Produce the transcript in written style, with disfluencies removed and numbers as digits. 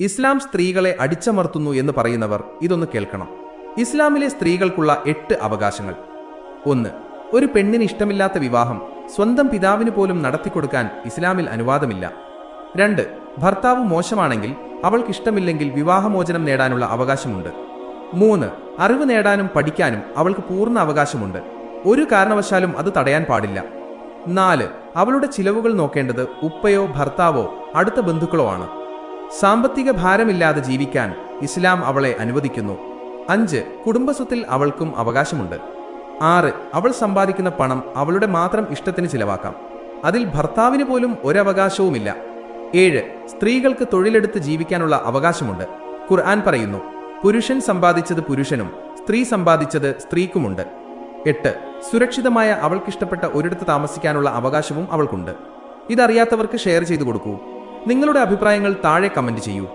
ഇസ്ലാം സ്ത്രീകളെ അടിച്ചമർത്തുന്നു എന്ന് പറയുന്നവർ ഇതൊന്ന് കേൾക്കണം. ഇസ്ലാമിലെ സ്ത്രീകൾക്കുള്ള 8 അവകാശങ്ങൾ. 1. ഒരു പെണ്ണിന് ഇഷ്ടമില്ലാത്ത വിവാഹം സ്വന്തം പിതാവിന് പോലും നടത്തിക്കൊടുക്കാൻ ഇസ്ലാമിൽ അനുവാദമില്ല. 2. ഭർത്താവ് മോശമാണെങ്കിൽ അവൾക്കിഷ്ടമില്ലെങ്കിൽ വിവാഹമോചനം നേടാനുള്ള അവകാശമുണ്ട്. 3. അറിവ് നേടാനും പഠിക്കാനും അവൾക്ക് പൂർണ്ണ അവകാശമുണ്ട്. ഒരു കാരണവശാലും അത് തടയാൻ പാടില്ല. 4. അവളുടെ ചിലവുകൾ നോക്കേണ്ടത് ഉപ്പയോ ഭർത്താവോ അടുത്ത ബന്ധുക്കളോ ആണ്. സാമ്പത്തിക ഭാരമില്ലാതെ ജീവിക്കാൻ ഇസ്ലാം അവളെ അനുവദിക്കുന്നു. 5. കുടുംബസ്വത്തിൽ അവൾക്കും അവകാശമുണ്ട്. 6. അവൾ സമ്പാദിക്കുന്ന പണം അവളുടെ മാത്രം ഇഷ്ടത്തിന് ചിലവാക്കാം. അതിൽ ഭർത്താവിന് പോലും ഒരവകാശവുമില്ല. 7. സ്ത്രീകൾക്ക് തൊഴിലെടുത്ത് ജീവിക്കാനുള്ള അവകാശമുണ്ട്. ഖുർആൻ പറയുന്നു, പുരുഷൻ സമ്പാദിച്ചത് പുരുഷനും സ്ത്രീ സമ്പാദിച്ചത് സ്ത്രീക്കുമുണ്ട്. 8. സുരക്ഷിതമായ അവൾക്കിഷ്ടപ്പെട്ട ഒരിടത്ത് താമസിക്കാനുള്ള അവകാശവും അവൾക്കുണ്ട്. ഇതറിയാത്തവർക്ക് ഷെയർ ചെയ്തു കൊടുക്കൂ. നിങ്ങളുടെ അഭിപ്രായങ്ങൾ താഴെ കമന്റ് ചെയ്യൂ.